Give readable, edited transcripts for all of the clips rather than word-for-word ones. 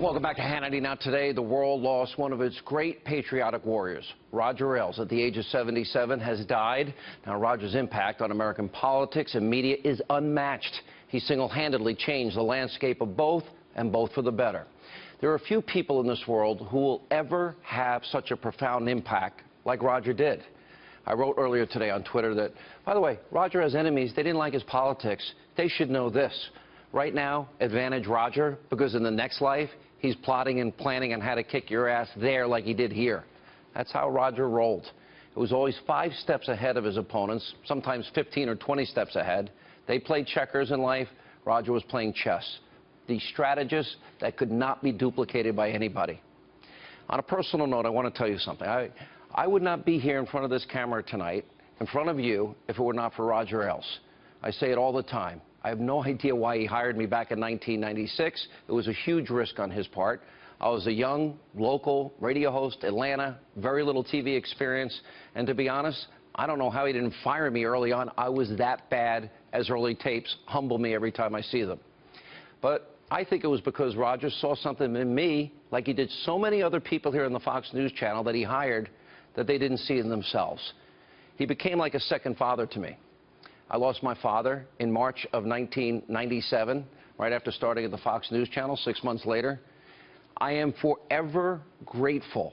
Welcome back to Hannity. Now today, the world lost one of its great patriotic warriors. Roger Ailes, at the age of 77, has died. Now Roger's impact on American politics and media is unmatched. He single-handedly changed the landscape of both, and both for the better. There are few people in this world who will ever have such a profound impact like Roger did. I wrote earlier today on Twitter that, by the way, Roger has enemies. They didn't like his politics. They should know this. Right now, advantage Roger, because in the next life, he's plotting and planning on how to kick your ass there like he did here. That's how Roger rolled. It was always 5 steps ahead of his opponents, sometimes 15 or 20 steps ahead. They played checkers in life. Roger was playing chess. The strategist that could not be duplicated by anybody. On a personal note, I want to tell you something. I would not be here in front of this camera tonight, in front of you, if it were not for Roger Ailes. I say it all the time. I have no idea why he hired me back in 1996. It was a huge risk on his part. I was a young, local radio host, Atlanta, very little TV experience. And to be honest, I don't know how he didn't fire me early on. I was that bad, as early tapes humble me every time I see them. But I think it was because Roger saw something in me, like he did so many other people here on the Fox News channel that he hired, that they didn't see in themselves. He became like a second father to me. I lost my father in March of 1997, right after starting at the Fox News channel 6 months later. I am forever grateful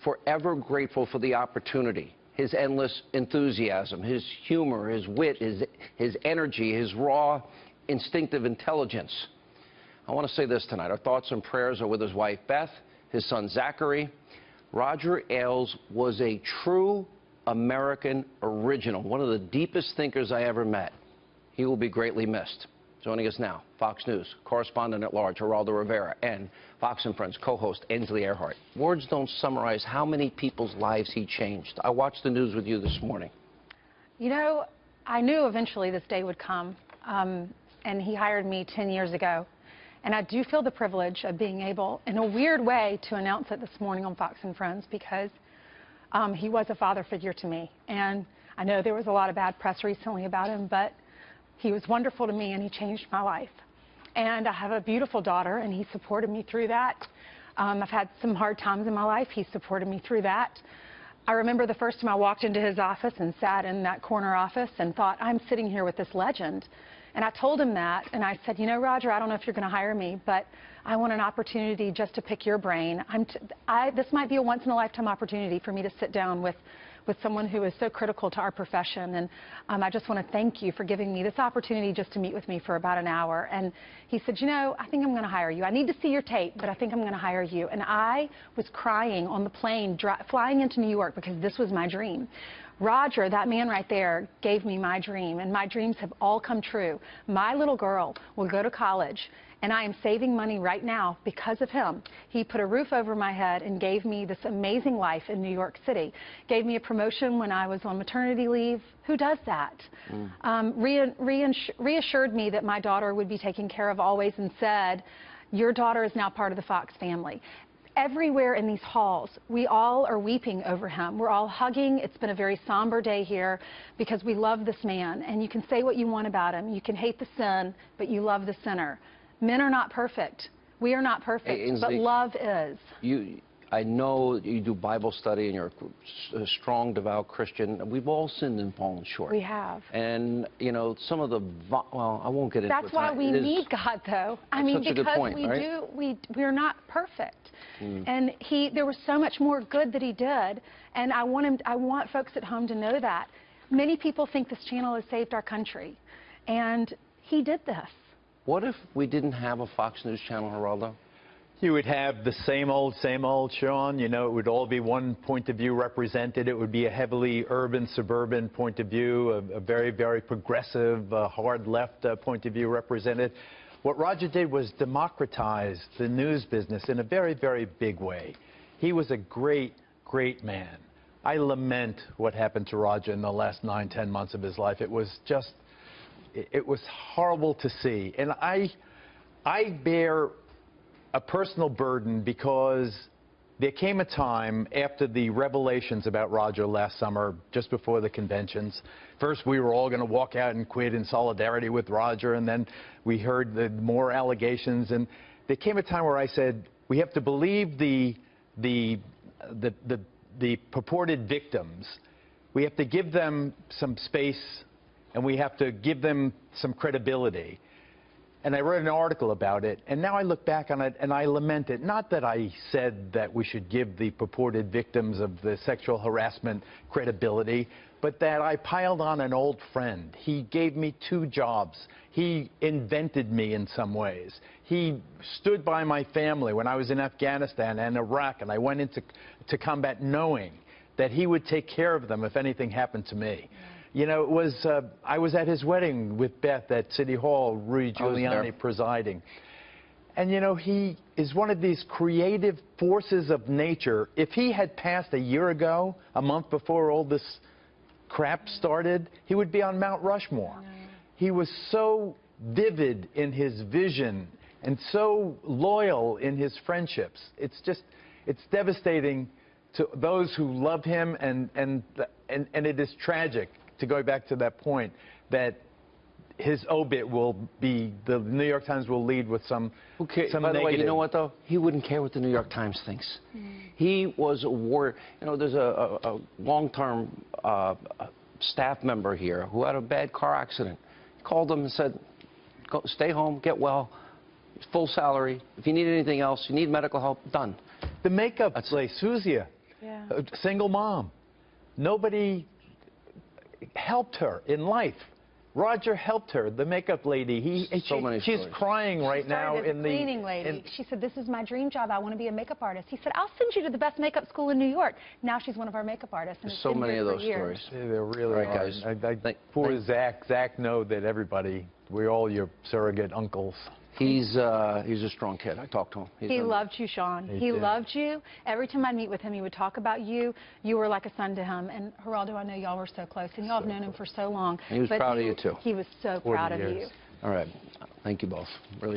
for the opportunity, his endless enthusiasm, his humor, his wit, his energy, his raw, instinctive intelligence. I want to say this tonight. Our thoughts and prayers are with his wife, Beth, his son, Zachary. Roger Ailes was a true American original, one of the deepest thinkers I ever met. He will be greatly missed. Joining us now, Fox News correspondent at large, Geraldo Rivera, and Fox & Friends co-host Ainsley Earhardt. Words don't summarize how many people's lives he changed. I watched the news with you this morning. You know, I knew eventually this day would come, and he hired me 10 years ago. And I do feel the privilege of being able, in a weird way, to announce it this morning on Fox & Friends, because he was a father figure to me. And I know there was a lot of bad press recently about him, but he was wonderful to me, and he changed my life. And I have a beautiful daughter, and he supported me through that. I've had some hard times in my life. He supported me through that. I remember the first time I walked into his office and sat in that corner office and thought, I'm sitting here with this legend. And I told him that, and I said, you know, Roger, I don't know if you're going to hire me, but I want an opportunity just to pick your brain. This might be a once-in-a-lifetime opportunity for me to sit down with someone who is so critical to our profession. And I just want to thank you for giving me this opportunity just to meet with me for about an hour. And he said, you know, I think I'm going to hire you. I need to see your tape, but I think I'm going to hire you. And I was crying on the plane, flying into New York, because this was my dream. Roger, that man right there, gave me my dream, and my dreams have all come true. My little girl will go to college, and I am saving money right now because of him. He put a roof over my head and gave me this amazing life in New York City. Gave me a promotion when I was on maternity leave. Who does that? Reassured me that my daughter would be taken care of always, and said, your daughter is now part of the Fox family. Everywhere in these halls, we all are weeping over him. We're all hugging. It's been a very somber day here because we love this man. And you can say what you want about him. You can hate the sin, but you love the sinner. Men are not perfect. We are not perfect, hey, Ainsley, but love is. I know you do Bible study and you're a strong, devout Christian. We've all sinned and fallen short. We have. And, you know, some of the, well, I won't get into it. That's why we need God, though. I mean, because we're not perfect. And there was so much more good that he did. And I want folks at home to know that. Many people think this channel has saved our country. And he did this. What if we didn't have a Fox News channel, Geraldo? You would have the same old, Sean. You know, it would all be one point of view represented. It would be a heavily urban, suburban point of view, a very, very progressive, hard left point of view represented. What Roger did was democratize the news business in a very, very big way. He was a great, great man. I lament what happened to Roger in the last 9, 10 months of his life. It was just, it was horrible to see. And I bear a personal burden because there came a time after the revelations about Roger last summer, just before the conventions. First, we were all going to walk out and quit in solidarity with Roger, and then we heard the more allegations. And there came a time where I said, We have to believe the purported victims. We have to give them some space, and we have to give them some credibility. And I wrote an article about it, and now I look back on it and I lament it. Not that I said that we should give the purported victims of the sexual harassment credibility, but that I piled on an old friend. He gave me 2 jobs. He invented me in some ways. He stood by my family when I was in Afghanistan and Iraq, and I went into combat knowing that he would take care of them if anything happened to me. You know, it was, I was at his wedding with Beth at City Hall, Rudy Giuliani presiding. And, you know, he is one of these creative forces of nature. If he had passed a year ago, a month before all this crap started, he would be on Mount Rushmore. He was so vivid in his vision and so loyal in his friendships. It's just, it's devastating to those who love him, and it is tragic, to go back to that point, that his obit will be, the New York Times will lead with some By the way, you know what, though? He wouldn't care what the New York Times thinks. He was a warrior. You know, there's a long-term staff member here who had a bad car accident. He called him and said, "Go, stay home, get well, full salary. If you need anything else, you need medical help, done." The makeup place, Suzia, a single mom. Nobody helped her in life. Roger helped her, the makeup lady. She's crying right now in the cleaning lady. She said, "This is my dream job. I want to be a makeup artist." He said, "I'll send you to the best makeup school in New York." Now she's one of our makeup artists. And there's so many of those stories. There really are. Guys. Poor Zach. Zach, know that everybody, we're all your surrogate uncles. He's a strong kid. I talked to him. He loved you, Sean. He loved you. Every time I'd meet with him, he would talk about you. You were like a son to him. And Geraldo, I know y'all were so close, and y'all have known him for so long. He was proud of you, too. He was so proud of you. All right. Thank you both. Really.